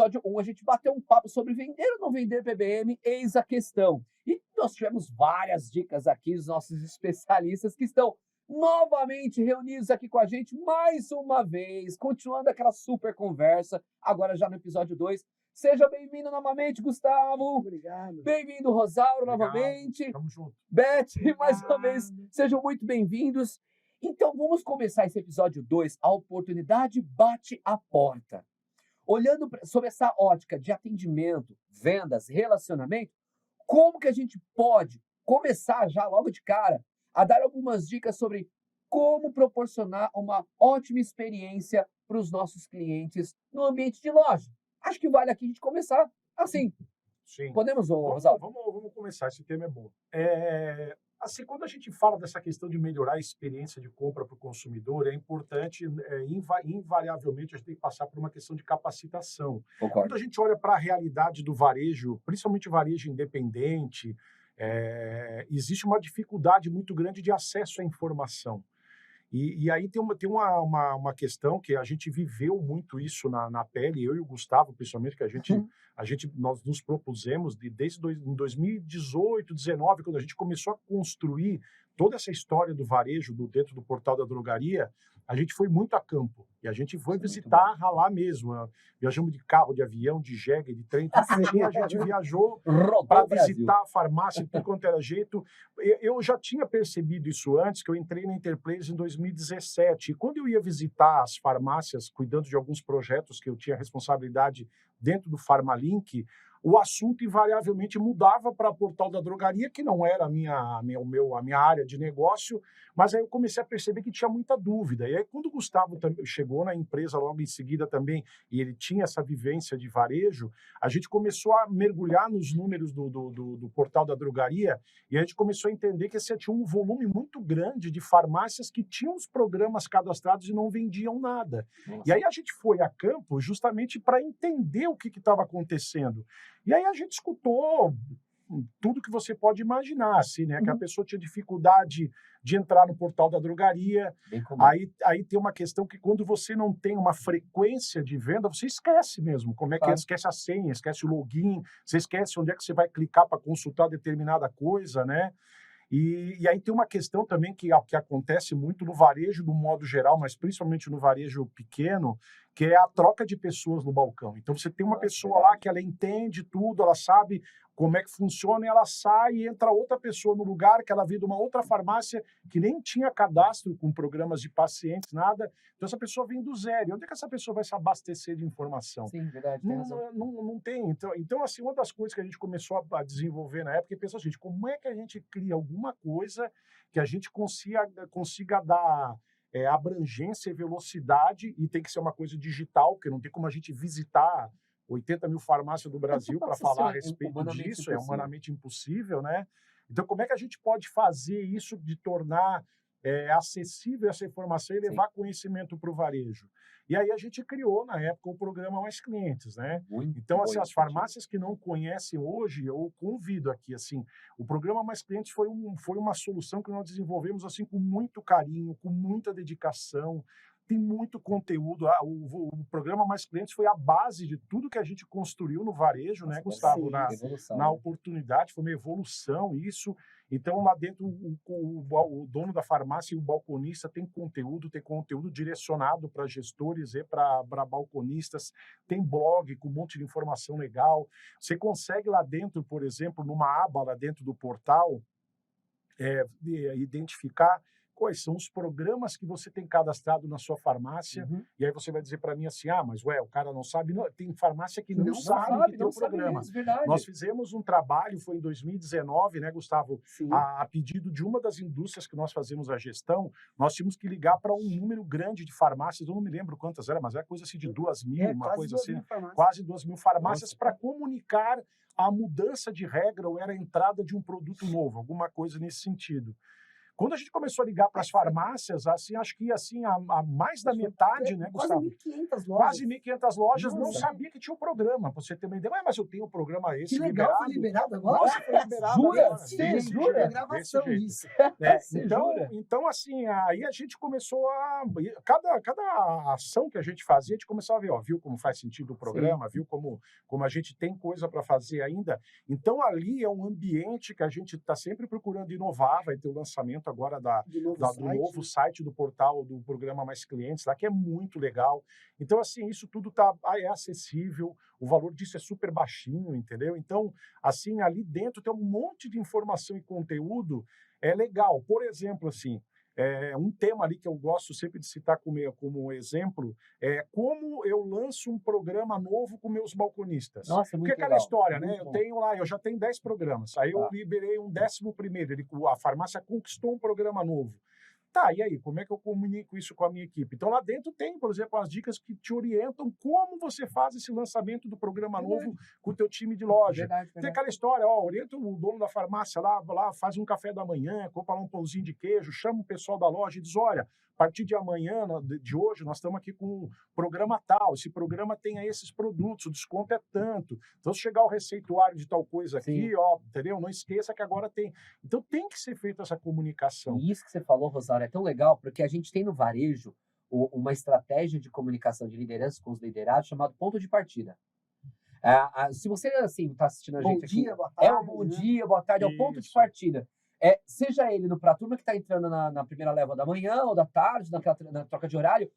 episódio 1, a gente bateu um papo sobre vender ou não vender PBM, eis a questão. E nós tivemos várias dicas aqui dos nossos especialistas que estão novamente reunidos aqui com a gente mais uma vez, continuando aquela super conversa, agora já no episódio 2. Seja bem-vindo novamente, Gustavo. Obrigado. Bem-vindo, Rosauro, Obrigado. novamente. Tamo junto. Beth, mais uma Obrigado. vez, sejam muito bem-vindos. Então, vamos começar esse episódio 2. A oportunidade bate a porta. Olhando sobre essa ótica de atendimento, vendas, relacionamento, como que a gente pode começar já logo de cara a dar algumas dicas sobre como proporcionar uma ótima experiência para os nossos clientes no ambiente de loja? Acho que vale aqui a gente começar assim. Sim. Podemos, Vamos, Rosalvo? vamos começar, esse tema é bom. Assim, quando a gente fala dessa questão de melhorar a experiência de compra para o consumidor, é importante, invariavelmente, a gente tem que passar por uma questão de capacitação. Quando Concordo. a gente olha para a realidade do varejo, principalmente o varejo independente, existe uma dificuldade muito grande de acesso à informação. E aí tem uma questão que a gente viveu muito isso na pele, eu e o Gustavo, principalmente, que nós nos propusemos em 2018, 2019, quando a gente começou a construir toda essa história do varejo dentro do portal da drogaria, a gente foi muito a campo. E a gente foi Isso é muito visitar, ralar mesmo. Viajamos de carro, de avião, de jegue, de trem, tudo que tinha, a gente viajou Rodou para o Brasil. visitar a farmácia, tudo quanto era jeito. Eu já tinha percebido isso antes, que eu entrei na Interplays em 2017. E quando eu ia visitar as farmácias, cuidando de alguns projetos que eu tinha responsabilidade dentro do Farmalink, o assunto invariavelmente mudava para o portal da drogaria, que não era a minha área de negócio, mas aí eu comecei a perceber que tinha muita dúvida. E aí, quando o Gustavo chegou na empresa logo em seguida também, e ele tinha essa vivência de varejo, a gente começou a mergulhar nos números do portal da drogaria, e a gente começou a entender que tinha um volume muito grande de farmácias que tinham os programas cadastrados e não vendiam nada. Nossa. E aí a gente foi a campo justamente para entender o que estava acontecendo. E aí a gente escutou tudo que você pode imaginar, assim, né? Que a pessoa tinha dificuldade de entrar no portal da drogaria. Bem comum. Aí tem uma questão que quando você não tem uma frequência de venda, você esquece mesmo como é que é, Claro. esquece a senha, esquece o login, você esquece onde é que você vai clicar para consultar determinada coisa, né? E aí tem uma questão também que acontece muito no varejo, do modo geral, mas principalmente no varejo pequeno, que é a troca de pessoas no balcão. Então, você tem uma Nossa, pessoa lá que ela entende tudo, ela sabe como é que funciona, e ela sai e entra outra pessoa no lugar, que ela veio de uma outra farmácia que nem tinha cadastro com programas de pacientes, nada. Então, essa pessoa vem do zero. E onde é que essa pessoa vai se abastecer de informação? Sim, verdade, tem razão. Não tem. Então, assim, uma das coisas que a gente começou a desenvolver na época, e pensou, gente, como é que a gente cria alguma coisa que a gente consiga dar abrangência e velocidade, e tem que ser uma coisa digital, porque não tem como a gente visitar 80 mil farmácias do Brasil para Nossa falar a Senhora, respeito humanamente disso, é impossível. humanamente impossível, né? Então, como é que a gente pode fazer isso de tornar acessível essa informação e Sim. levar conhecimento para o varejo? E aí a gente criou, na época, o programa Mais Clientes, né? Muito Então, boa assim, as iniciativa. farmácias que não conhecem hoje, eu convido aqui, assim, o programa Mais Clientes foi uma solução que nós desenvolvemos, assim, com muito carinho, com muita dedicação, tem muito conteúdo. O programa Mais Clientes foi a base de tudo que a gente construiu no varejo, né, Nossa, Gustavo? deve ser evolução, Na né? oportunidade, foi uma evolução isso. Então, lá dentro, o dono da farmácia e o balconista tem conteúdo direcionado para gestores e para balconistas, tem blog com um monte de informação legal. Você consegue lá dentro, por exemplo, numa aba lá dentro do portal, identificar quais são os programas que você tem cadastrado na sua farmácia, Uhum. e aí você vai dizer para mim assim, mas o cara não sabe. Não, tem farmácia que Não não sabe que tem não o sabe programa. mesmo, verdade. Nós fizemos um trabalho, foi em 2019, né, Gustavo? Sim. A pedido de uma das indústrias que nós fazemos a gestão, nós tínhamos que ligar para um número grande de farmácias, eu não me lembro quantas era, mas era coisa assim de 2.000, uma quase coisa 2.000 assim, farmácias. quase 2.000 farmácias, Nossa. para comunicar a mudança de regra ou era a entrada de um produto novo, alguma coisa nesse sentido. Quando a gente começou a ligar para as farmácias, assim, acho que assim, a mais da metade, né, Quase Gustavo? 1.500 lojas. Quase 1.500 lojas não Nossa. sabia que tinha um programa, pra você ter uma ideia. Mas eu tenho um programa esse Que legal, foi liberado. liberado agora? Nossa, foi liberado Jura? agora. Sim, Desse jura? Tem jeito, gravação desse jeito. disso. Você Então, jura? então, assim, aí a gente começou a... Cada ação que a gente fazia, a gente começava a ver, ó, viu como faz sentido o programa, viu como a gente tem coisa para fazer ainda. Então, ali é um ambiente que a gente está sempre procurando inovar. Vai ter o lançamento agora do novo site do portal do programa Mais Clientes, lá, que é muito legal. Então, assim, isso tudo é acessível, o valor disso é super baixinho, entendeu? Então, assim, ali dentro tem um monte de informação e conteúdo, é legal. Por exemplo, assim, um tema ali que eu gosto sempre de citar como exemplo é como eu lanço um programa novo com meus balconistas. Nossa, muito Porque aquela legal. história, Muito né? bom. Eu já tenho 10 programas, aí eu Tá. liberei um 11º, a farmácia conquistou um programa novo. Tá, e aí, como é que eu comunico isso com a minha equipe? Então, lá dentro tem, por exemplo, as dicas que te orientam como você faz esse lançamento do programa novo com o teu time de loja. Verdade, Tem verdade. aquela história, ó, orienta o dono da farmácia lá, faz um café da manhã, compra lá um pãozinho de queijo, chama o pessoal da loja e diz, olha, a partir de amanhã, de hoje, nós estamos aqui com um programa tal, esse programa tem aí esses produtos, o desconto é tanto. Então, se chegar o receituário de tal coisa aqui, Sim. ó, entendeu? Não esqueça que agora tem. Então, tem que ser feita essa comunicação. E isso que você falou, Rosário, é tão legal, porque a gente tem no varejo uma estratégia de comunicação de liderança com os liderados chamado ponto de partida. Se você, assim, está assistindo a Bom gente dia, aqui, boa é o tarde, bom né? dia, boa tarde, é o ponto de Isso. partida. Seja ele para a turma que está entrando na primeira leva da manhã ou da tarde, na troca de horário,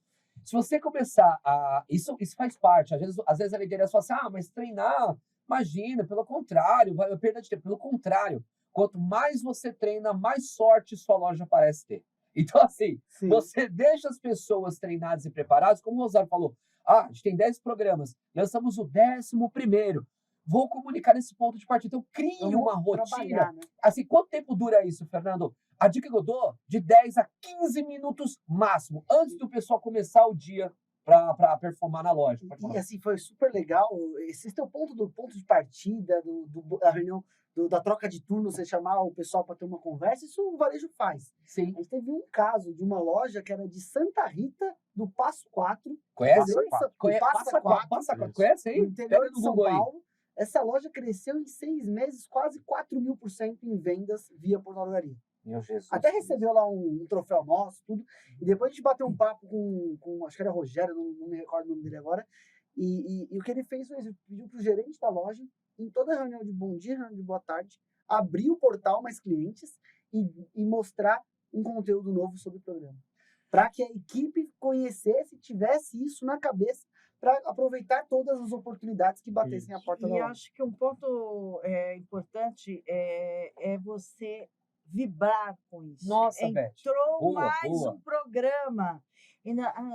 se você começar a... Isso faz parte. Às vezes a liderança fala assim, mas treinar, imagina, pelo contrário, vai perder de tempo. Pelo contrário, quanto mais você treina, mais sorte sua loja parece ter. Então, assim, Sim. você deixa as pessoas treinadas e preparadas, como o Rosário falou, a gente tem 10 programas, lançamos o 11º. Vou comunicar nesse ponto de partida. Então, crie Vamos uma rotina. trabalhar, né? Assim, quanto tempo dura isso, Fernando? A dica que eu dou, de 10 a 15 minutos máximo, antes do pessoal começar o dia para performar na loja. Pode E falar. assim, foi super legal. Esse teu ponto de partida, da reunião, da troca de turno, você chamar o pessoal para ter uma conversa, isso o varejo faz. Sim. A gente teve um caso de uma loja que era de Santa Rita, do Passo 4. Conhece? Passa 4, Passa 4. Conhece aí? no interior Pega de no São Google aí. Paulo. Essa loja cresceu em 6 meses, quase 4.000% em vendas via portaria. Meu Jesus. Até recebeu lá um troféu nosso, tudo. E depois a gente bateu um papo com acho que era Rogério, não me recordo o nome dele agora. E o que ele fez foi, ele pediu pro gerente da loja, em toda reunião de bom dia, reunião de boa tarde, abrir o portal Mais Clientes e mostrar um conteúdo novo sobre o programa. Para que a equipe conhecesse, tivesse isso na cabeça, para aproveitar todas as oportunidades que batessem a porta da E loja. acho que um ponto importante é você vibrar com isso. Nossa, Beth. Entrou Boa, mais boa. um programa.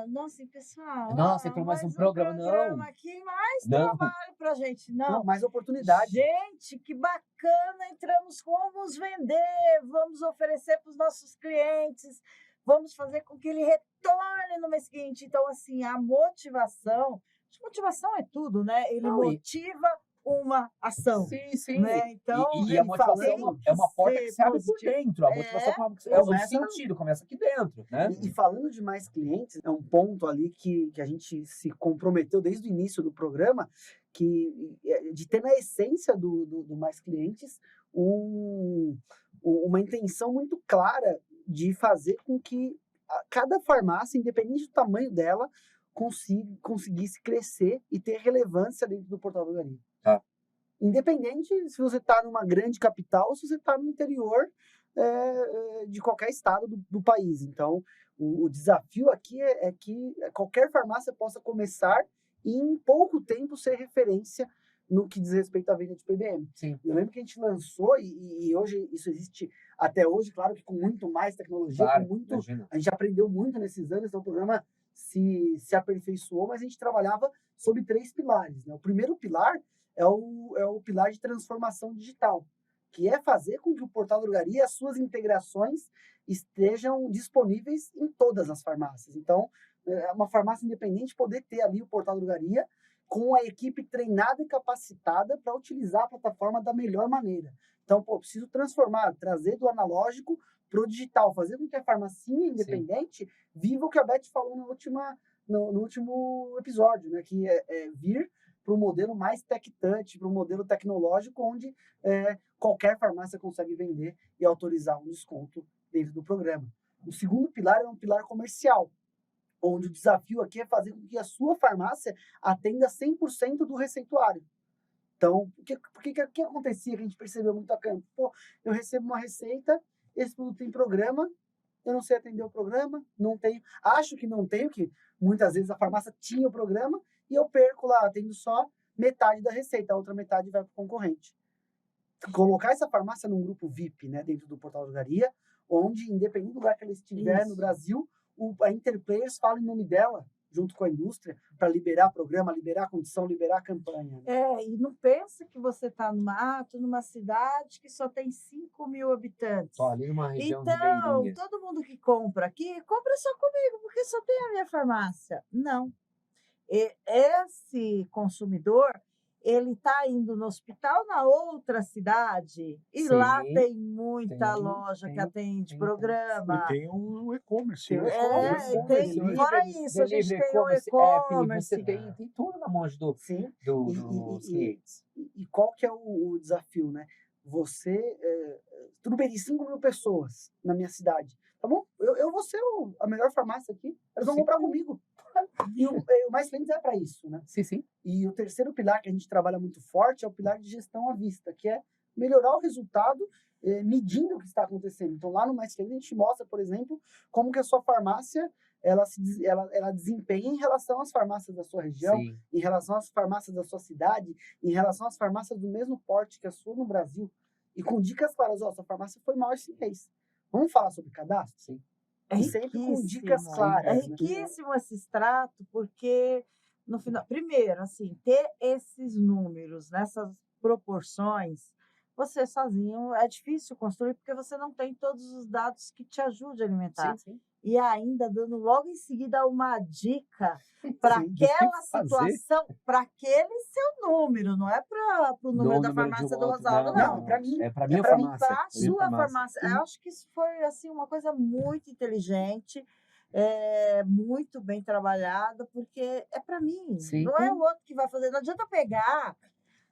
Nossa, pessoal. Nossa, entrou mais um programa. Não. Aqui, mais Não. trabalho pra gente. Não, Não. mais oportunidade. Gente, que bacana, entramos, vamos vender, vamos oferecer para os nossos clientes, vamos fazer com que ele retorne no mês seguinte. Então, assim, a motivação é tudo, né? Ele Não, motiva uma ação. Sim, sim. Né? Então, E a motivação é uma porta que se abre por positivo. dentro. A motivação o sentido começa aqui dentro, né? E falando de Mais Clientes, é um ponto ali que a gente se comprometeu desde o início do programa, de ter na essência do Mais Clientes uma intenção muito clara de fazer com que cada farmácia, independente do tamanho dela, conseguisse crescer e ter relevância dentro do portal do Gari. Tá. Independente se você está numa grande capital ou se você está no interior de qualquer estado do país. Então, o desafio aqui é que qualquer farmácia possa começar e em pouco tempo ser referência no que diz respeito à venda de PBM. Sim. Eu lembro que a gente lançou, e hoje isso existe até hoje, claro que com muito mais tecnologia, Claro, a gente aprendeu muito nesses anos, então o programa se aperfeiçoou, mas a gente trabalhava sob 3 pilares. Né? O primeiro pilar é o pilar de transformação digital, que é fazer com que o Portal da Drogaria e as suas integrações estejam disponíveis em todas as farmácias. Então, uma farmácia independente poder ter ali o Portal da Drogaria com a equipe treinada e capacitada para utilizar a plataforma da melhor maneira. Então, preciso transformar, trazer do analógico pro digital, fazer com que a farmacinha independente viva o que a Beth falou no último episódio, né? Que é vir para um modelo mais tech-touch, para um modelo tecnológico, onde qualquer farmácia consegue vender e autorizar um desconto dentro do programa. O segundo pilar é um pilar comercial, onde o desafio aqui é fazer com que a sua farmácia atenda 100% do receituário. Então, o que acontecia que a gente percebeu muito a campo? Pô, eu recebo uma receita, esse produto tem programa, eu não sei atender o programa, não tenho, acho que não tenho, que muitas vezes a farmácia tinha o programa e eu perco lá, atendo só metade da receita, a outra metade vai para o concorrente. Colocar essa farmácia num grupo VIP, né, dentro do Portal Drogaria, onde, independente do lugar que ela estiver no Brasil, a Interplayers fala em nome dela, junto com a indústria, para liberar programa, liberar condição, liberar campanha. Né? E não pensa que você está numa cidade que só tem 5 mil habitantes. Só ali numa região de Então, Beirinha. todo mundo que compra aqui, compra só comigo, porque só tem a minha farmácia. Não. Esse consumidor, ele está indo no hospital na outra cidade e lá tem muita loja que atende programa. E tem o e-commerce. Fora isso, a gente tem o e-commerce. Você tem tudo na mão dos clientes. E qual que é o desafio, né? Tudo bem, 5 mil pessoas na minha cidade. Tá bom? Eu vou ser a melhor farmácia aqui. Eles vão comprar comigo. E o Mais Clientes é para isso, né? Sim. E o terceiro pilar que a gente trabalha muito forte é o pilar de gestão à vista, que é melhorar o resultado medindo o que está acontecendo. Então, lá no Mais Clientes, a gente mostra, por exemplo, como que a sua farmácia ela desempenha em relação às farmácias da sua região, em relação às farmácias da sua cidade, em relação às farmácias do mesmo porte que a sua no Brasil. E com dicas claras, sua farmácia foi mal esse mês. Vamos falar sobre cadastro? Sim. E sempre com dicas claras. É riquíssimo esse extrato, porque, no final, primeiro, assim, ter esses números nessas proporções, você sozinho é difícil construir, porque você não tem todos os dados que te ajudem a alimentar. Sim. E ainda dando logo em seguida uma dica para aquela situação, para aquele seu número, não é para o número da farmácia do Rosaldo, não. Para mim. É para minha farmácia. Para a sua farmácia. Eu acho que isso foi assim, uma coisa muito inteligente, muito bem trabalhada, porque é para mim, não é o outro que vai fazer. Não adianta pegar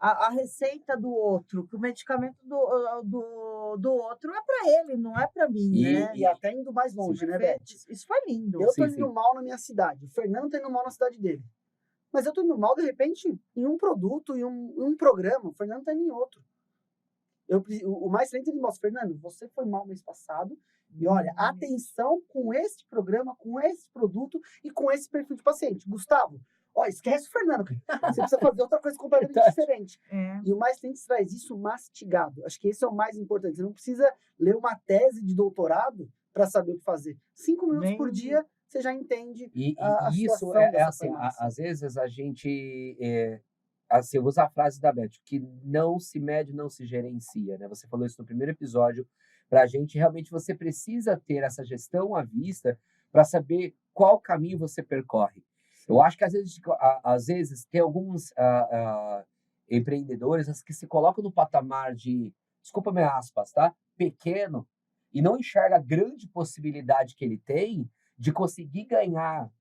a receita do outro, que o medicamento do outro é para ele, não é para mim, né? E até indo mais longe, né, Beth? Isso foi lindo. Eu tô indo mal na minha cidade, o Fernando tá indo mal na cidade dele. Mas eu tô indo mal, de repente, em um produto, em um programa, o Fernando tá indo em outro. O Mais Clientes, ele mostra, Fernando, você foi mal mês passado, e olha, atenção com esse programa, com esse produto e com esse perfil de paciente. Gustavo, esquece o Fernando. Você precisa fazer outra coisa completamente diferente. E o Mais Clientes traz isso mastigado. Acho que esse é o mais importante. Você não precisa ler uma tese de doutorado para saber o que fazer. 5 minutos por dia, você já entende a isso situação assim, às vezes a gente... assim, eu vou usar a frase da Beth, que não se mede, não se gerencia, né? Você falou isso no primeiro episódio. Para a gente, realmente, você precisa ter essa gestão à vista para saber qual caminho você percorre. Eu acho que, às vezes tem alguns empreendedores que se colocam no patamar de, desculpa minhas aspas, tá? Pequeno, e não enxerga a grande possibilidade que ele tem de conseguir ganhar,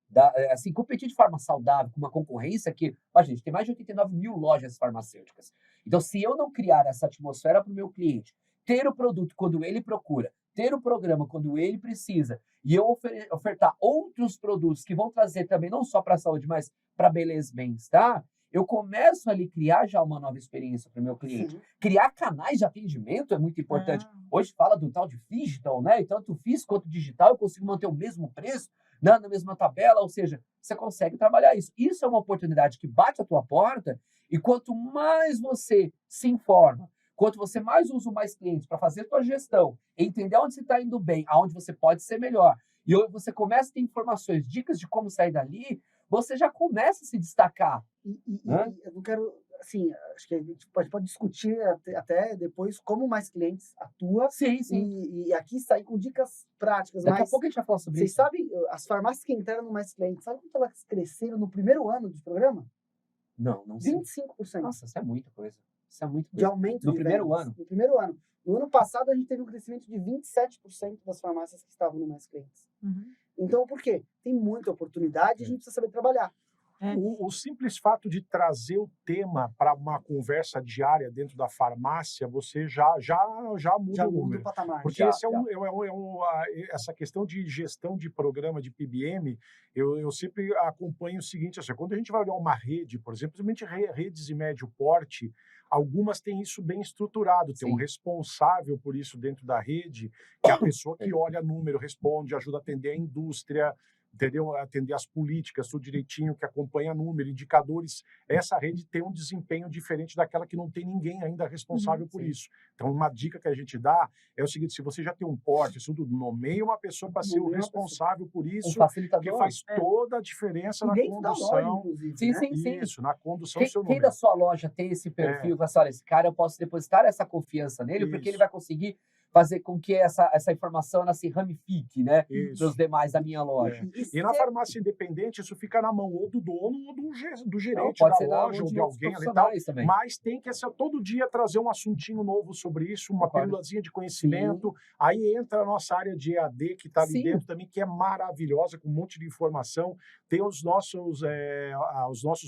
assim, competir de forma saudável com uma concorrência que, gente, tem mais de 89 mil lojas farmacêuticas. Então, se eu não criar essa atmosfera para o meu cliente, ter o produto quando ele procura, ter o programa quando ele precisa, e eu ofertar outros produtos que vão trazer também, não só para a saúde, mas para beleza e bem-estar, eu começo ali a criar já uma nova experiência para o meu cliente. Sim. Criar canais de atendimento é muito importante. Hoje fala do tal de digital, né? E tanto físico quanto digital, eu consigo manter o mesmo preço, na mesma tabela, ou seja, você consegue trabalhar isso. Isso é uma oportunidade que bate a tua porta, e quanto mais você se informa, quanto você mais usa o Mais Clientes para fazer a tua gestão, entender onde você está indo bem, aonde você pode ser melhor, e você começa a ter informações, dicas de como sair dali, você já começa a se destacar. Eu não quero, assim, acho que a gente pode discutir até depois como o Mais Clientes atua. Sim. E aqui sair com dicas práticas. Daqui a pouco a gente vai falar sobre isso. Vocês sabem, as farmácias que entraram no Mais Clientes, sabe quanto elas cresceram no primeiro ano do programa? Não sei. 25%. Nossa, isso é muita coisa. Isso é muito de aumento no de primeiro vendas. ano. No primeiro ano. No ano passado, a gente teve um crescimento de 27% das farmácias que estavam no Mais Clientes. Então, por quê? Tem muita oportunidade e a gente precisa saber trabalhar. O simples fato de trazer o tema para uma conversa diária dentro da farmácia, você já muda Já o muda o número. patamar. Porque Já, esse essa questão de gestão de programa de PBM, eu sempre acompanho o seguinte, assim, quando a gente vai olhar uma rede, por exemplo, principalmente redes de médio porte, algumas têm isso bem estruturado, tem um Sim. responsável por isso dentro da rede, que é a pessoa que olha número, responde, ajuda a atender a indústria, entendeu? Atender as políticas, tudo direitinho, que acompanha número, indicadores. Essa rede tem um desempenho diferente daquela que não tem ninguém ainda responsável por sim. isso. Então, uma dica que a gente dá é o seguinte, se você já tem um porte, isso tudo, nomeia uma pessoa para ser o Nomeia uma responsável por Um isso, que facilitador. faz toda a diferença E na dentro da loja, condução. inclusive, Sim, né? sim, sim. Isso, na condução do Quem, seu quem número. da sua loja tem esse perfil, que assim, olha, esse cara eu posso depositar essa confiança nele, porque ele Isso. vai conseguir fazer com que essa informação ela se ramifique, né, Isso. dos demais da minha loja. E na farmácia independente, isso fica na mão ou do dono ou do Não, gerente pode da ser na loja mão ou de de outros alguém ali e tal. profissionais também. Mas tem que todo dia trazer um assuntinho novo sobre isso, uma Concordo. pílulazinha de conhecimento. Aí entra a nossa área de EAD, que está ali Sim. dentro também, que é maravilhosa, com um monte de informação. Tem os nossos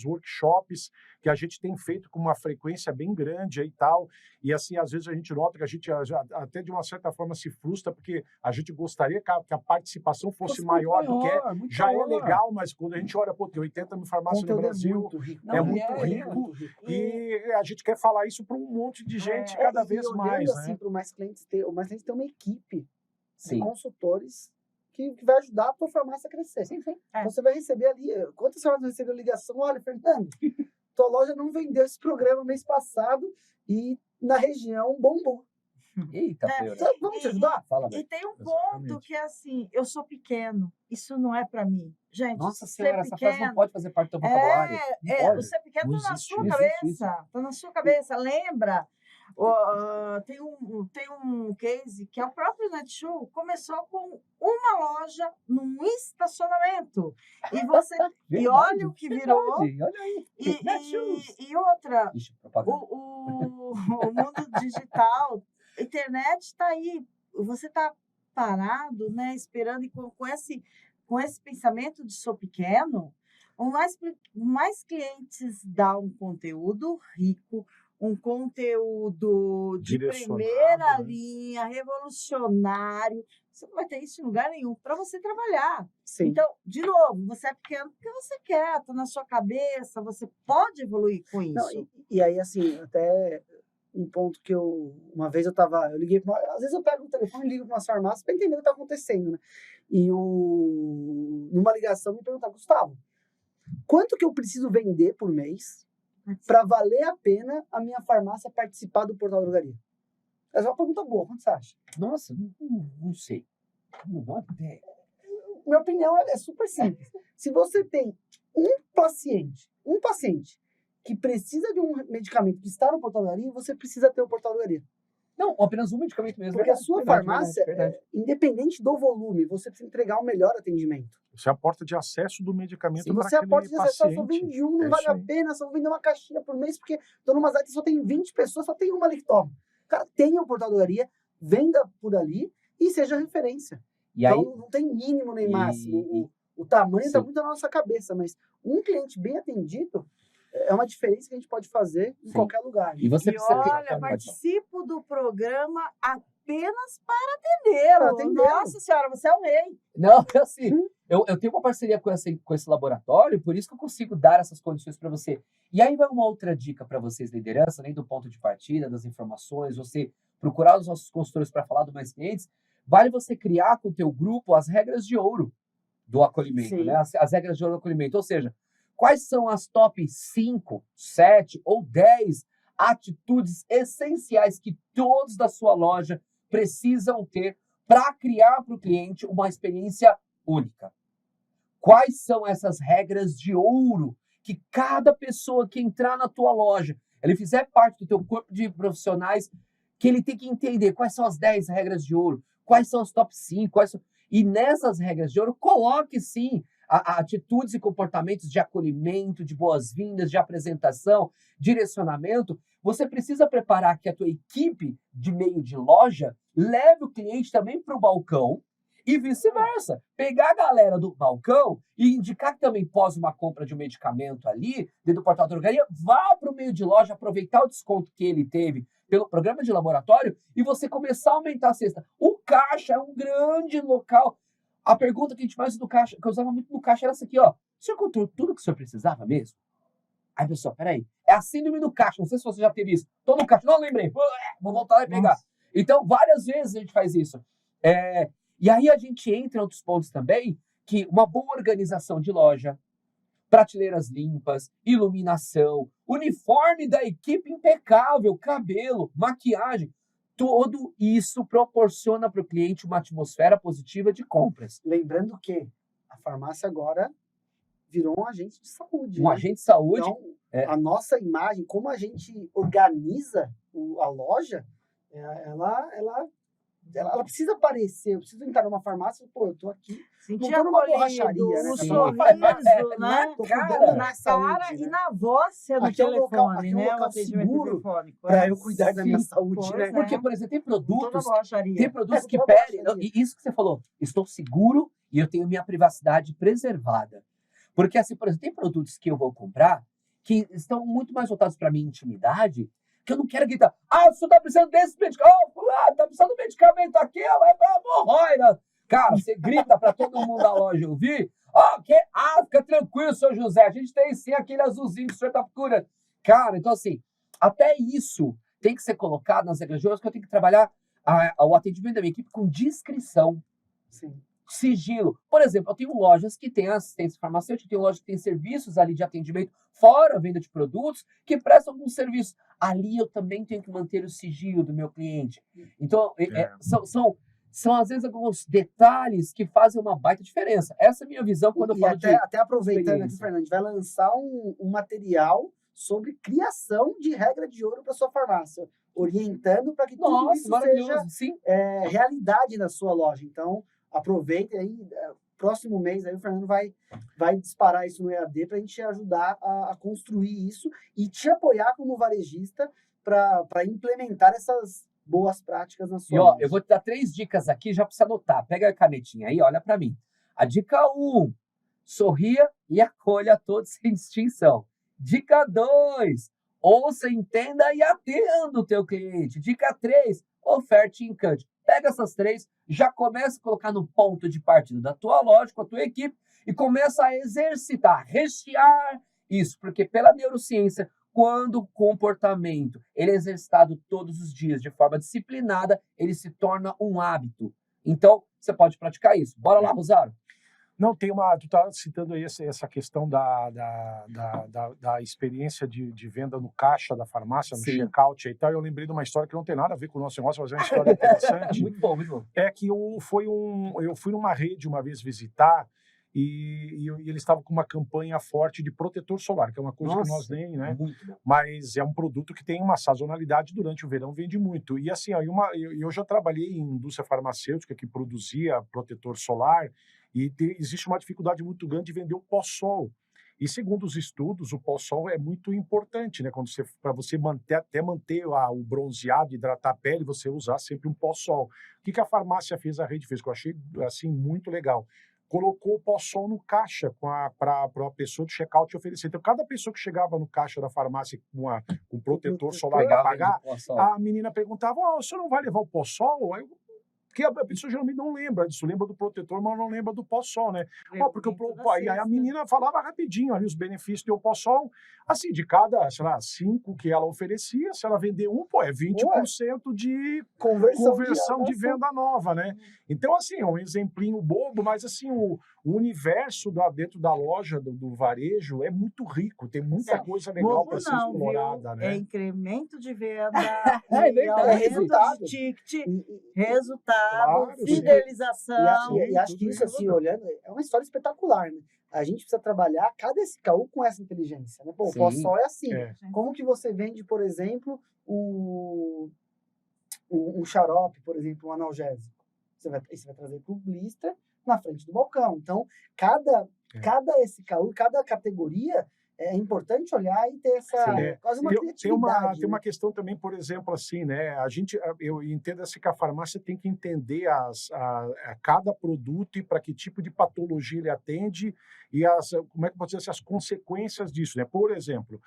workshops, que a gente tem feito com uma frequência bem grande aí e tal. E assim, às vezes a gente nota que a gente até de uma certa forma se frustra, porque a gente gostaria que a participação fosse maior do que é. muito Já maior. é legal, mas quando a gente olha, pô, tem 80 mil O farmácias no conteúdo Brasil, é muito rico. Não, é e muito é, rico. muito rico. E a gente quer falar isso para um monte de gente cada vez olhando mais, assim né? para o Mais Clientes, o Mais Clientes tem uma equipe de Sim. consultores que vai ajudar a tua farmácia a crescer. Sim, sim. Então você vai receber ali, quantas farmácias recebeu ligação? Olha, Fernando, tua loja não vendeu esse programa mês passado e na região bombou. Eita, É. Feura. Então, vamos te ajudar? Fala, E velho. tem um Exatamente. ponto que é assim, eu sou pequeno, isso não é para mim. Gente, Nossa ser senhora, essa frase não pequeno pode fazer parte do teu vocabulário. Não o pode. ser pequeno Não tá na existe sua isso. cabeça, tá na sua cabeça. Lembra? Tem um case que é o próprio Netshoes começou com uma loja num estacionamento. E você e olha o que virou. Verdade, olha aí. Netshoes. E outra, Ixi, propaganda. o mundo digital, a internet está aí. Você está parado, né, esperando, e com esse pensamento de sou pequeno, o mais clientes dá um conteúdo rico, um conteúdo de Direcionado, primeira né? linha, revolucionário. Você não vai ter isso em lugar nenhum para você trabalhar. Sim. Então, de novo, você é pequeno porque você quer, está na sua cabeça, você pode evoluir com Não, isso. e aí, assim, até um ponto que uma vez eu liguei às vezes eu pego o telefone e ligo para uma farmácia para entender o que está acontecendo, né? E numa ligação me perguntaram, Gustavo, quanto que eu preciso vender por mês para valer a pena a minha farmácia participar do Portal Drogaria? Essa é uma pergunta boa, quanto você acha? Nossa, não sei. Não dá ideia. Minha opinião é super simples. Se você tem um paciente que precisa de um medicamento que está no Portal Drogaria, você precisa ter o Portal Drogaria. Não, apenas um medicamento mesmo. Porque a sua Verdade, farmácia, verdade. independente do volume, você precisa entregar o melhor atendimento. Você é a porta de acesso do medicamento Se para você aquele aporta de acesso, só paciente. vende um, não É vale isso a aí. pena, só vou vender uma caixinha por mês, porque Dona Mazate só tem 20 pessoas, só tem uma ali que toma. Cara, tenha o Portal Drogaria, venda por ali e seja referência. E aí, Então, não tem mínimo nem e- máximo. O tamanho está Sim. muito na nossa cabeça, mas um cliente bem atendido é uma diferença que a gente pode fazer em Sim. qualquer lugar. e você E precisa ter. olha, Pode falar. participo do programa apenas para atendê-lo. Para atendê-lo. Nossa senhora, você é o rei. Não, assim, eu tenho uma parceria com esse laboratório, por isso que eu consigo dar essas condições para você. E aí vai uma outra dica para vocês, liderança, além do ponto de partida, das informações, você procurar os nossos consultores para falar do Mais Clientes, vale você criar com o teu grupo as regras de ouro do acolhimento, Sim. né? As regras de ouro do acolhimento, ou seja, quais são as top 5, 7 ou 10 atitudes essenciais que todos da sua loja precisam ter para criar para o cliente uma experiência única. Quais são essas regras de ouro que cada pessoa que entrar na tua loja, ele fizer parte do teu corpo de profissionais, que ele tem que entender quais são as 10 regras de ouro, quais são as top 5, e nessas regras de ouro, coloque sim atitudes e comportamentos de acolhimento, de boas-vindas, de apresentação, direcionamento, você precisa preparar que a tua equipe de meio de loja leve o cliente também para o balcão e vice-versa. Pegar a galera do balcão e indicar que também pós uma compra de um medicamento ali, dentro do portal da drogaria, vá para o meio de loja, aproveitar o desconto que ele teve pelo programa de laboratório e você começar a aumentar a cesta. O caixa é um grande local. A pergunta que a gente mais do caixa, que eu usava muito no caixa era essa aqui, ó. O senhor encontrou tudo que o senhor precisava mesmo? Aí, pessoal, peraí. É a síndrome do caixa. Não sei se você já teve isso. Tô no caixa. Não lembrei. Vou voltar lá e pegar. Nossa. Então, várias vezes a gente faz isso. E aí a gente entra em outros pontos também, que uma boa organização de loja, prateleiras limpas, iluminação, uniforme da equipe impecável, cabelo, maquiagem, tudo isso proporciona para o cliente uma atmosfera positiva de compras. Lembrando que a farmácia agora virou um agente de saúde. Um né? agente de saúde. Então, a nossa imagem, como a gente organiza a loja, ela precisa aparecer. Eu preciso entrar numa farmácia, pô, eu tô aqui. Sentir Não tô numa acolhido, borracharia, né? o Tô sorriso, na né? Tô cara. cuidando da Na minha saúde, cara e né? na voz do Aqui é um local- telefone, aqui é um né? O local atendimento seguro telefônico. Pra eu cuidar da minha Sim, saúde, pois né? é. Porque, por exemplo, tem Não tô na produtos borracharia. que Não tô na pedem. borracharia. E isso que você falou, estou seguro e eu tenho minha privacidade preservada. Porque, assim, por exemplo, tem produtos que eu vou comprar que estão muito mais voltados para minha intimidade, que eu não quero gritar. Ah, o senhor tá precisando desse medicamento. Oh, fulano, tá precisando de medicamento aqui, ó, vai pra hemorroida. Cara, você grita para todo mundo da loja ouvir. Fica tranquilo, seu José. A gente tem sim aquele azulzinho que o senhor tá procurando. Cara, então assim, até isso tem que ser colocado nas regras de ouro, que eu tenho que trabalhar o atendimento da minha equipe com discrição, Sim. sigilo. Por exemplo, eu tenho lojas que têm assistência farmacêutica, eu tenho lojas que têm serviços ali de atendimento, fora a venda de produtos, que prestam algum serviço. Ali eu também tenho que manter o sigilo do meu cliente. Então, são às vezes alguns detalhes que fazem uma baita diferença. Essa é a minha visão quando eu E falo até aproveitando aqui, experiência. Fernando, a gente vai lançar um material sobre criação de regra de ouro para sua farmácia, orientando para que tudo Nossa, isso maravilhoso, seja sim. realidade na sua loja. Então, aproveite aí, próximo mês aí o Fernando vai disparar isso no EAD para a gente ajudar a construir isso e te apoiar como varejista para implementar essas boas práticas na sua E ó, loja. eu vou te dar 3 dicas aqui, já precisa anotar. Pega a canetinha aí, olha para mim. A dica 1, sorria e acolha todos sem distinção. Dica 2, ouça, entenda e atenda o teu cliente. Dica 3, oferte e encante. Pega essas 3, já começa a colocar no ponto de partida da tua loja, com a tua equipe, e começa a exercitar, rechear isso, porque pela neurociência, quando o comportamento ele é exercitado todos os dias de forma disciplinada, ele se torna um hábito. Então, você pode praticar isso. Bora lá, Rosário. Não, tu tá citando aí essa questão da experiência de venda no caixa da farmácia, no Sim. checkout e tal. Eu lembrei de uma história que não tem nada a ver com o nosso negócio, mas é uma história interessante. Muito bom, muito bom. É que eu fui numa rede uma vez visitar e eles estavam com uma campanha forte de protetor solar, que é uma coisa que nós nem, né? Muito bom. Mas é um produto que tem uma sazonalidade durante o verão, vende muito. E assim, ó, eu já trabalhei em indústria farmacêutica que produzia protetor solar e existe uma dificuldade muito grande de vender o pó-sol. E segundo os estudos, o pó-sol é muito importante, né? Para você manter o bronzeado, hidratar a pele, você usar sempre um pó-sol. O que a farmácia fez, a rede fez, que eu achei assim muito legal. Colocou o pó-sol no caixa para a pessoa do check-out oferecer. Então, cada pessoa que chegava no caixa da farmácia com protetor solar para pagar, a menina perguntava, o senhor não vai levar o pó-sol? Porque a pessoa geralmente não lembra disso, lembra do protetor, mas não lembra do pó-sol, né? Porque aí a menina falava rapidinho ali os benefícios do pó-sol, assim, de cada, sei lá, 5 que ela oferecia, se ela vender um, é 20% de conversão de venda nova, né? Então, assim, é um exemplinho bobo, mas assim, o universo dentro da loja, do varejo, é muito rico, tem muita coisa legal para ser explorada, né? É incremento de venda, É verdade. resultado de ticket, resultado, Claro, sim. fidelização. E acho que isso, assim, olhando, é uma história espetacular, né? A gente precisa trabalhar cada SKU com essa inteligência, né? Pô, o Sim. pó-sol é assim. É. Como que você vende, por exemplo, um xarope, por exemplo, um analgésico? Você vai trazer para o blister na frente do balcão. Então, cada cada SKU, cada categoria é importante olhar e ter essa quase uma criatividade. Tem uma questão também, por exemplo, assim, né? Eu entendo assim que a farmácia tem que entender cada produto e para que tipo de patologia ele atende e como é que pode dizer assim, as consequências disso, né? Por exemplo,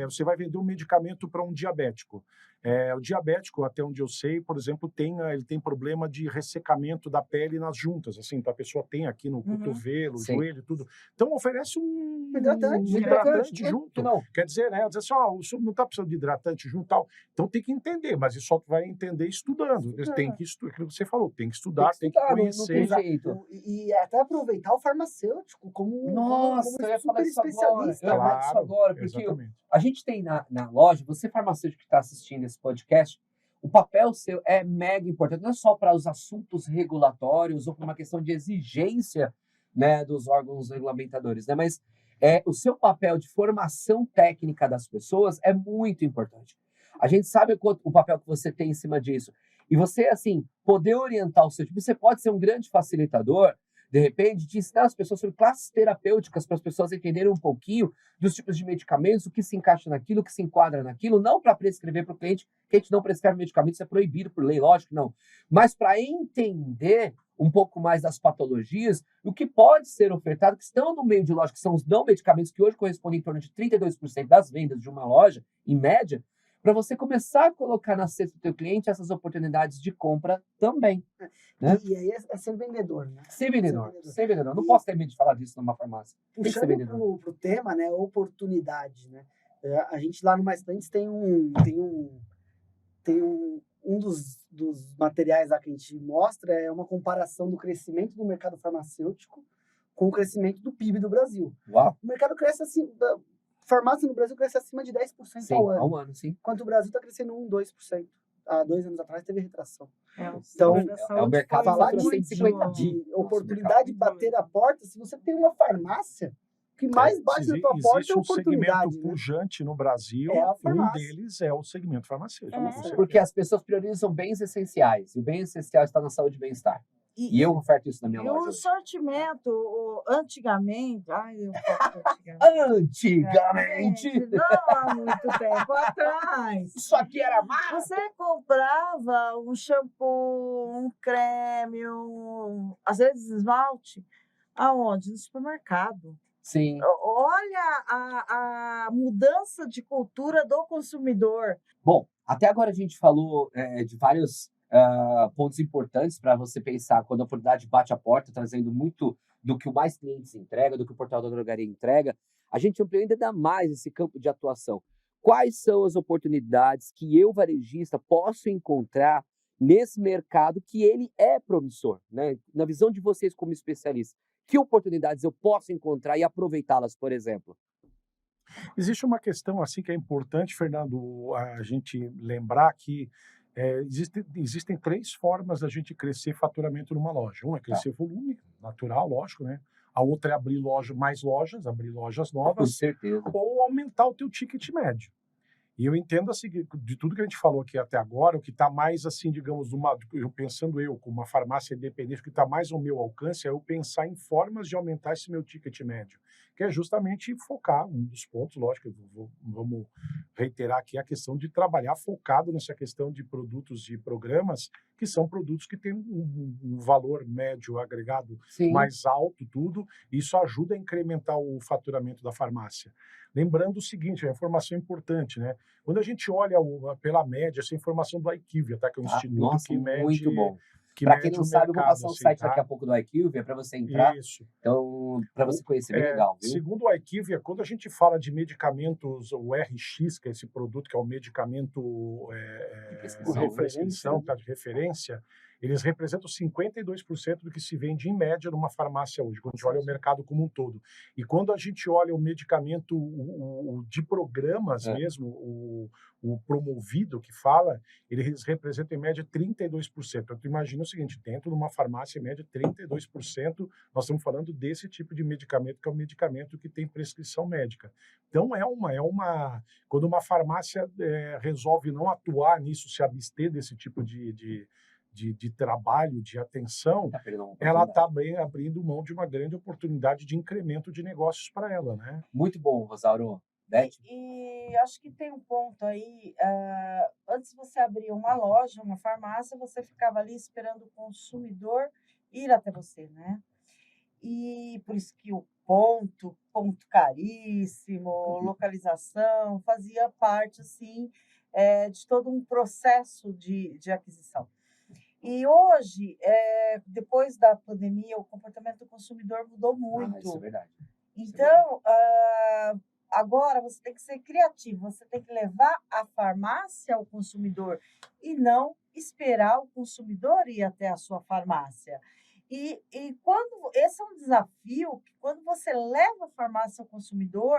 você vai vender um medicamento para um diabético. O diabético, até onde eu sei, por exemplo, ele tem problema de ressecamento da pele nas juntas, assim, então a pessoa tem aqui no cotovelo, joelho, tudo. Então oferece um hidratante junto. Não. Quer dizer, né? Diz assim, o senhor não está precisando de hidratante junto, tal. Então tem que entender, mas isso só vai entender estudando. Tem que estudar, aquilo que você falou, tem que estudar, tem que conhecer. Não tem jeito. E até aproveitar o farmacêutico como eu ia falar super isso especialista. agora. Eu ia falar isso agora, porque exatamente. a gente tem na loja, você farmacêutico que está assistindo esse podcast, o papel seu é mega importante, não é só para os assuntos regulatórios ou para uma questão de exigência, né, dos órgãos regulamentadores, né, mas o seu papel de formação técnica das pessoas é muito importante. A gente sabe o papel que você tem em cima disso. E você, assim, poder orientar o seu time, você pode ser um grande facilitador, de repente, de ensinar as pessoas sobre classes terapêuticas para as pessoas entenderem um pouquinho dos tipos de medicamentos, o que se encaixa naquilo, o que se enquadra naquilo, não para prescrever para o cliente, que a gente não prescreve medicamentos, isso é proibido por lei, lógico que não, mas para entender um pouco mais das patologias, o que pode ser ofertado, que estão no meio de loja, que são os não medicamentos, que hoje correspondem em torno de 32% das vendas de uma loja, em média, para você começar a colocar na cesta do teu cliente essas oportunidades de compra também. Né? E aí é ser vendedor, né? Ser vendedor. Não posso ter medo de falar disso numa farmácia. Puxando pro tema, né? Oportunidade, né? A gente lá no Mais Clientes tem um dos materiais lá que a gente mostra é uma comparação do crescimento do mercado farmacêutico com o crescimento do PIB do Brasil. Uau. O mercado cresce assim, farmácia no Brasil cresce acima de 10% ao ano. Sim. Enquanto o Brasil está crescendo 2%. Há 2 anos atrás teve retração. Então, o mercado falar de 150 de oportunidade de bater a porta, se você tem uma farmácia, o que mais bate na tua porta é a oportunidade. Existe um segmento pujante no Brasil, um deles é o segmento farmacêutico. Porque as pessoas priorizam bens essenciais, e o bem essencial está na saúde e bem-estar. E eu oferto isso na minha loja. E o sortimento, antigamente... Antigamente! Não há muito tempo atrás. Isso aqui era massa! Você comprava um shampoo, um creme, às vezes esmalte, aonde? No supermercado. Sim. Olha a mudança de cultura do consumidor. Bom, até agora a gente falou de vários pontos importantes para você pensar quando a oportunidade bate a porta, trazendo muito do que o Mais Clientes entrega, do que o Portal da Drogaria entrega. A gente ampliou ainda mais esse campo de atuação. Quais são as oportunidades que eu, varejista, posso encontrar nesse mercado que ele é promissor, né? Na visão de vocês como especialistas, que oportunidades eu posso encontrar e aproveitá-las, por exemplo? Existe uma questão assim que é importante, Fernando, a gente lembrar que existem 3 formas da gente crescer faturamento numa loja. Uma é crescer volume, natural, lógico, né? A outra é abrir mais lojas, abrir lojas novas. Com certeza. Ou aumentar o teu ticket médio. E eu entendo assim, de tudo que a gente falou aqui até agora, o que está mais assim, digamos, pensando eu como uma farmácia independente, o que está mais ao meu alcance é eu pensar em formas de aumentar esse meu ticket médio, que é justamente focar, um dos pontos, lógico, vamos reiterar aqui a questão de trabalhar focado nessa questão de produtos e programas, que são produtos que têm um valor médio agregado mais alto, tudo, isso ajuda a incrementar o faturamento da farmácia. Lembrando o seguinte, a informação é importante, né? Quando a gente olha pela média, essa informação do IQVIA, tá? Que é um instituto que mede... Muito bom. Para quem não sabe, eu vou passar o site daqui a pouco do IQVIA para você entrar. Isso. Então, para você conhecer, bem legal, viu? Segundo o IQVIA, quando a gente fala de medicamentos, o RX, que é esse produto que é o medicamento de referência, eles representam 52% do que se vende em média numa farmácia hoje, quando a gente olha o mercado como um todo. E quando a gente olha o medicamento de programas mesmo, o promovido que fala, eles representam em média 32%. Então, tu imagina o seguinte, dentro de uma farmácia, em média 32%, nós estamos falando desse tipo de medicamento, que é um medicamento que tem prescrição médica. Então, quando uma farmácia resolve não atuar nisso, se abster desse tipo de de trabalho, de atenção, Tá perdendo uma ela está oportunidade. abrindo mão de uma grande oportunidade de incremento de negócios para ela, né? Muito bom, Rosauro. Beth? E acho que tem um ponto aí, antes você abria uma loja, uma farmácia, você ficava ali esperando o consumidor ir até você, né? E por isso que o ponto caríssimo, localização, fazia parte, assim, de todo um processo de aquisição. E hoje, depois da pandemia, o comportamento do consumidor mudou Ah, isso é muito. verdade. Isso é verdade. Então, agora você tem que ser criativo, você tem que levar a farmácia ao consumidor e não esperar o consumidor ir até a sua farmácia. E quando esse é um desafio, que quando você leva a farmácia ao consumidor,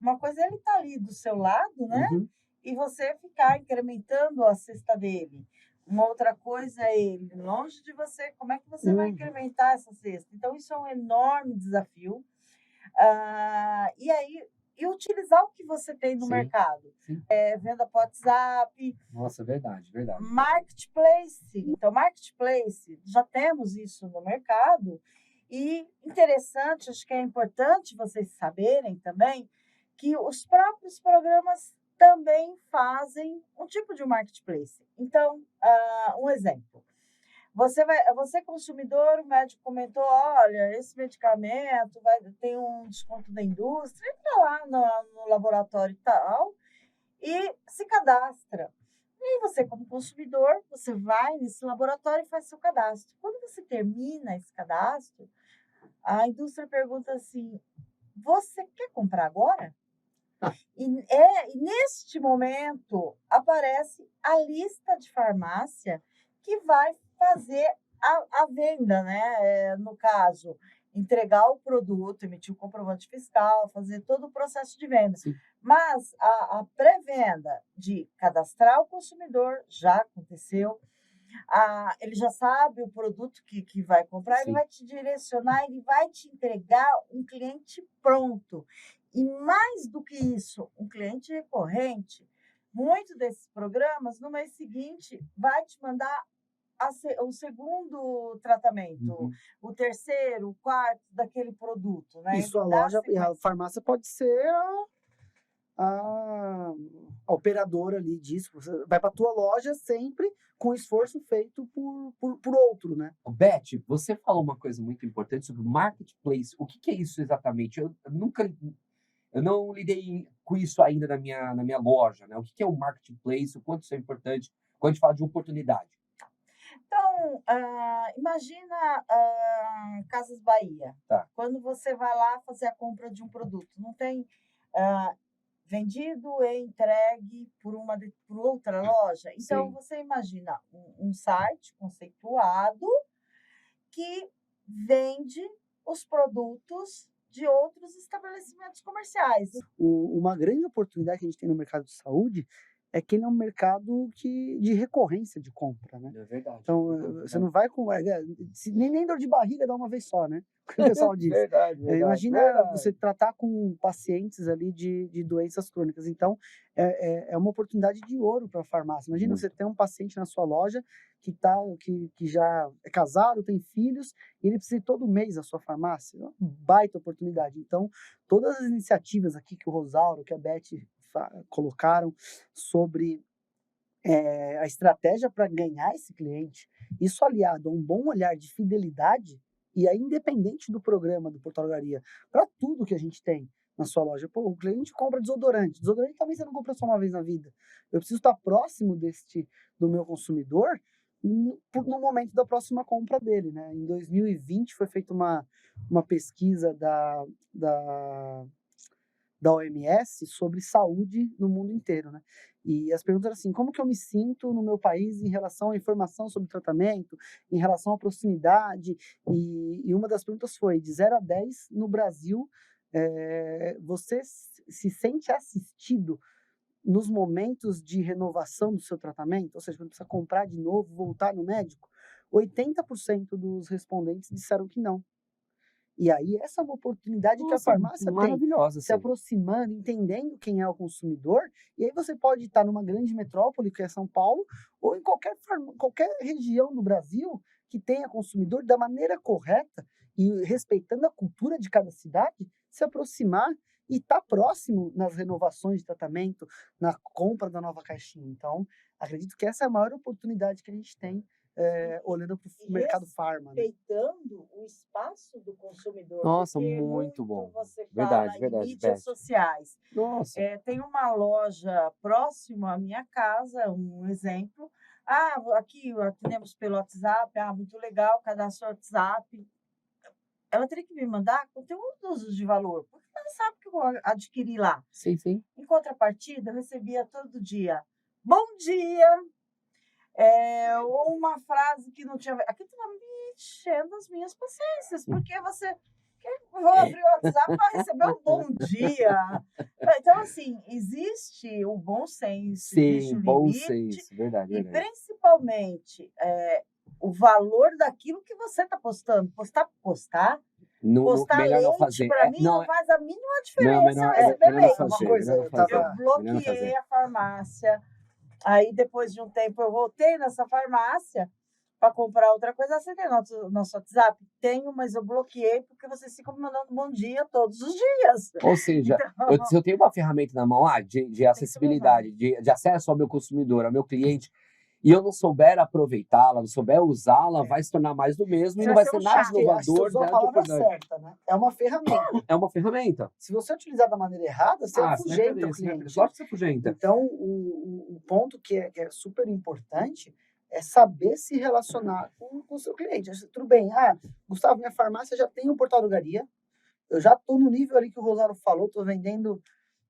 uma coisa é ele estar ali do seu lado, né? Uhum. E você ficar incrementando a cesta dele. Uma outra coisa é ele longe de você, como é que você vai Uhum. incrementar essa cesta? Então, isso é um enorme desafio. E aí, e utilizar o que você tem no Sim, mercado. sim. Venda por WhatsApp, Nossa, verdade, verdade. marketplace. Então, marketplace, já temos isso no mercado. E interessante, acho que é importante vocês saberem também, que os próprios programas também fazem um tipo de marketplace. Então, um exemplo. Você consumidor, o médico comentou, olha, esse medicamento tem um desconto da indústria, entra lá no laboratório e tal e se cadastra. E você, como consumidor, você vai nesse laboratório e faz seu cadastro. Quando você termina esse cadastro, a indústria pergunta assim, você quer comprar agora? E neste momento aparece a lista de farmácia que vai fazer a venda, né? No caso, entregar o produto, emitir o comprovante fiscal, fazer todo o processo de venda. Sim. Mas a pré-venda de cadastrar o consumidor já aconteceu. Ele já sabe o produto que vai comprar, ele Sim. vai te direcionar, ele vai te entregar um cliente pronto. E mais do que isso, um cliente recorrente, muitos desses programas, no mês seguinte, vai te mandar o segundo tratamento, Uhum. o terceiro, o quarto daquele produto, né? E Ele sua dá loja e a sequência. farmácia pode ser a operadora ali disso. Você vai para tua loja sempre com esforço feito por outro, né? Ô, Beth, você falou uma coisa muito importante sobre o marketplace. O que que é isso exatamente? Eu não lidei com isso ainda na minha loja, né? O que que é o marketplace? O quanto isso é importante quando a gente fala de oportunidade? Então, imagina Casas Bahia. Tá. Quando você vai lá fazer a compra de um produto, não tem vendido e entregue por outra loja. Então, Sim. você imagina um site conceituado que vende os produtos de outros estabelecimentos comerciais. Uma grande oportunidade que a gente tem no mercado de saúde é que ele é um mercado de recorrência de compra, né? É verdade. Então, você não vai com. Nem dor de barriga dá uma vez só, né? O pessoal diz. Verdade, verdade, Imagina verdade. você tratar com pacientes ali de doenças crônicas. Então, é uma oportunidade de ouro para a farmácia. Imagina Muito. você ter um paciente na sua loja que já é casado, tem filhos, e ele precisa ir todo mês à sua farmácia. É uma baita oportunidade. Então, todas as iniciativas aqui que o Rosauro, que a Beth colocaram sobre a estratégia para ganhar esse cliente, isso aliado a um bom olhar de fidelidade, e aí independente do programa do Portal Drogaria, para tudo que a gente tem na sua loja. Pô, o cliente compra desodorante. Desodorante também você não compra só uma vez na vida. Eu preciso estar próximo do meu consumidor no momento da próxima compra dele, né? Em 2020 foi feita uma pesquisa da OMS sobre saúde no mundo inteiro, né? E as perguntas eram assim, como que eu me sinto no meu país em relação à informação sobre tratamento, em relação à proximidade, e uma das perguntas foi, de 0 a 10, no Brasil, você se sente assistido nos momentos de renovação do seu tratamento? Ou seja, quando precisa comprar de novo, voltar no médico? 80% dos respondentes disseram que não. E aí essa é uma oportunidade que a Nossa, farmácia tem, maravilhosa, se assim. aproximando, entendendo quem é o consumidor, e aí você pode estar numa grande metrópole, que é São Paulo, ou em qualquer região do Brasil que tenha consumidor da maneira correta e respeitando a cultura de cada cidade, se aproximar e estar próximo nas renovações de tratamento, na compra da nova caixinha. Então, acredito que essa é a maior oportunidade que a gente tem olhando para o E mercado farma, né? respeitando o espaço do consumidor, Nossa, porque muito bom. você Verdade, fala em verdade, mídias Beth. sociais. Nossa. Tem uma loja próxima à minha casa, um exemplo. Aqui atendemos pelo WhatsApp, muito legal, cadastro WhatsApp. Ela teria que me mandar conteúdos de valor, porque ela sabe que eu vou adquirir lá. Sim, sim. Em contrapartida, eu recebia todo dia, bom dia, uma frase que não tinha... Aquilo estava me enchendo as minhas paciências, porque você... Vou abrir o WhatsApp para receber um bom dia. Então, assim, existe o bom senso, existe Sim, o bom limite, senso. Verdade, e verdade. principalmente o valor daquilo que você está postando. Postar Melhor não leite, fazer. para mim, Não, não faz a mínima não, diferença eu receber melhor não leite. Uma fazer. coisa, Melhor não eu fazer. tava- Eu Melhor não bloqueei fazer. a farmácia. Aí, depois de um tempo, eu voltei nessa farmácia para comprar outra coisa. Você tem nosso WhatsApp? Tenho, mas eu bloqueei porque vocês ficam me mandando bom dia todos os dias. Ou seja, Então, se eu tenho uma ferramenta na mão de acessibilidade, de acesso ao meu consumidor, ao meu cliente, e eu não souber aproveitá-la, não souber usá-la, vai se tornar mais do mesmo e Você não vai vai ser ser um nada chato. Porque acho que você inovador usou a da palavra oportunidade. certa, né? É uma ferramenta. É uma ferramenta. Se você utilizar da maneira errada, você afugenta o se vai cliente. Lógico que você afugenta. Então, o ponto que é super importante é saber se relacionar com o seu cliente. Tudo bem, Gustavo, minha farmácia já tem um portal de drogaria, eu já estou no nível ali que o Rosário falou, estou vendendo,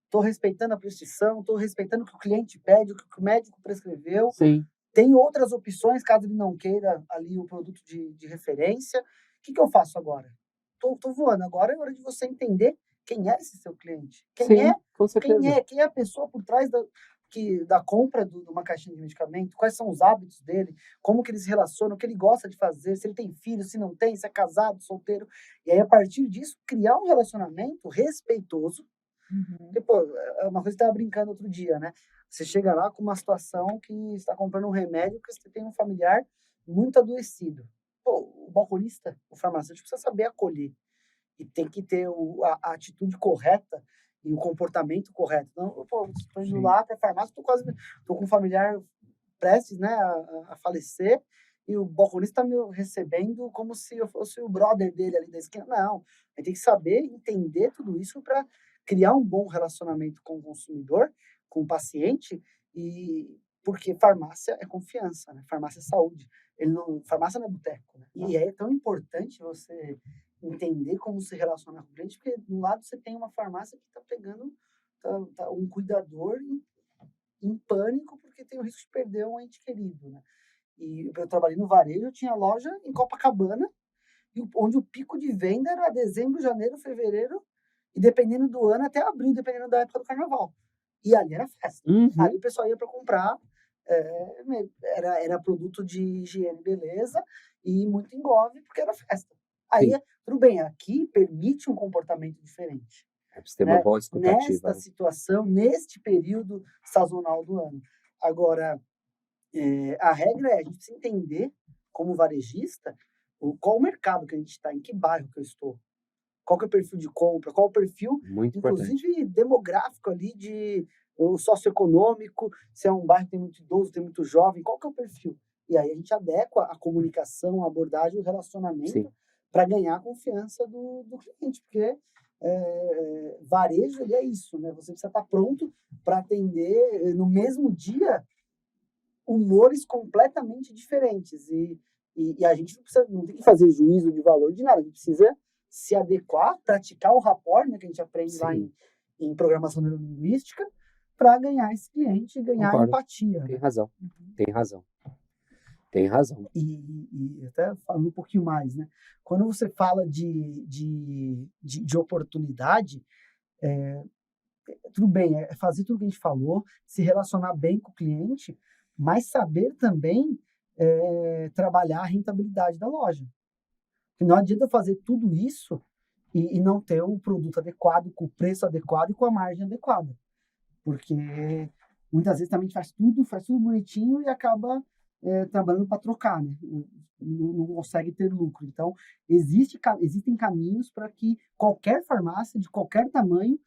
estou respeitando a prescrição, estou respeitando o que o cliente pede, o que o médico prescreveu. Sim. Tem outras opções, caso ele não queira ali o produto de referência. O que eu faço agora? Tô voando. Agora é hora de você entender quem é esse seu cliente. Sim, com certeza. Quem é a pessoa por trás da compra de uma caixinha de medicamento, quais são os hábitos dele, como que ele se relaciona, o que ele gosta de fazer, se ele tem filho, se não tem, se é casado, solteiro. E aí, a partir disso, criar um relacionamento respeitoso. Porque, pô, é uma coisa que eu estava brincando outro dia, né? Você chega lá com uma situação que está comprando um remédio que você tem um familiar muito adoecido. Pô, o balconista, o farmacêutico precisa saber acolher. E tem que ter a atitude correta e o comportamento correto. Não, pô, estou indo lá para a farmácia, estou com um familiar prestes, né, a falecer, e o balconista está me recebendo como se eu fosse o brother dele ali da esquina. Não, a gente tem que saber entender tudo isso para criar um bom relacionamento com o consumidor, com o paciente, e porque farmácia é confiança, né? Farmácia é saúde. Farmácia não é boteco, né? E é tão importante você entender como se relacionar com o cliente, porque do lado você tem uma farmácia que está pegando um cuidador em pânico porque tem o risco de perder um ente querido, né? E eu trabalhei no varejo, eu tinha loja em Copacabana, onde o pico de venda era dezembro, janeiro, fevereiro, e dependendo do ano, até abril, dependendo da época do carnaval. E ali era festa. Uhum. Ali o pessoal ia para comprar, era produto de higiene e beleza, e muito engove, porque era festa. Aí, Sim. tudo bem, aqui permite um comportamento diferente. É pra você ter uma boa escutativa. Nesta situação, neste período sazonal do ano. Agora, a regra é a gente precisa entender, como varejista, qual o mercado que a gente está, em que bairro que eu estou, qual que é o perfil de compra, qual o perfil, Muito importante. inclusive demográfico ali, o socioeconômico, se é um bairro que tem muito idoso, tem muito jovem, qual que é o perfil? E aí a gente adequa a comunicação, a abordagem, o relacionamento para ganhar a confiança do cliente, porque varejo ele é isso, né? Você precisa estar pronto para atender no mesmo dia humores completamente diferentes e a gente não tem que fazer juízo de valor de nada, a gente precisa se adequar, praticar o rapport, né, que a gente aprende lá em programação neurolinguística, para ganhar esse cliente e ganhar empatia. Tem né? razão, tem razão. Tem razão. E até falando um pouquinho mais, né? Quando você fala de oportunidade, tudo bem, é fazer tudo que a gente falou, se relacionar bem com o cliente, mas saber também trabalhar a rentabilidade da loja. Porque não adianta fazer tudo isso e não ter o produto adequado, com o preço adequado e com a margem adequada. Porque muitas vezes também a gente faz tudo bonitinho e acaba trabalhando para trocar, né? Não consegue ter lucro. Então, existem caminhos para que qualquer farmácia, de qualquer tamanho,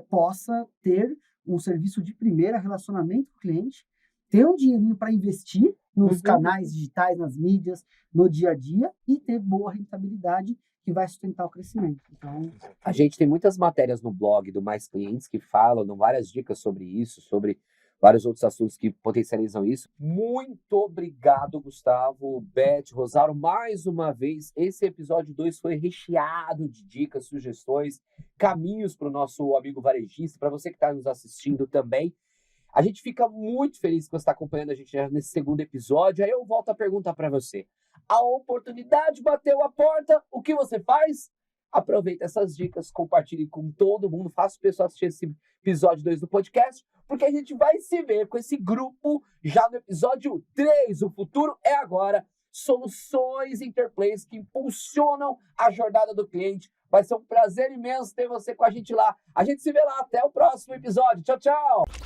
possa ter um serviço de primeira, relacionamento com o cliente, ter um dinheirinho para investir nos canais digitais, nas mídias, no dia a dia, e ter boa rentabilidade que vai sustentar o crescimento. Então, A gente tem muitas matérias no blog do Mais Clientes que falam, dão várias dicas sobre isso, sobre vários outros assuntos que potencializam isso. Muito obrigado, Gustavo, Beth, Rosário, mais uma vez. Esse episódio 2 foi recheado de dicas, sugestões, caminhos para o nosso amigo varejista, para você que está nos assistindo também. A gente fica muito feliz que você está acompanhando a gente nesse segundo episódio. Aí eu volto a perguntar para você. A oportunidade bateu a porta, o que você faz? Aproveita essas dicas, compartilhe com todo mundo, faça o pessoal assistir esse episódio 2 do podcast, porque a gente vai se ver com esse grupo já no episódio 3. O futuro é agora. Soluções Interplace que impulsionam a jornada do cliente. Vai ser um prazer imenso ter você com a gente lá. A gente se vê lá. Até o próximo episódio. Tchau, tchau!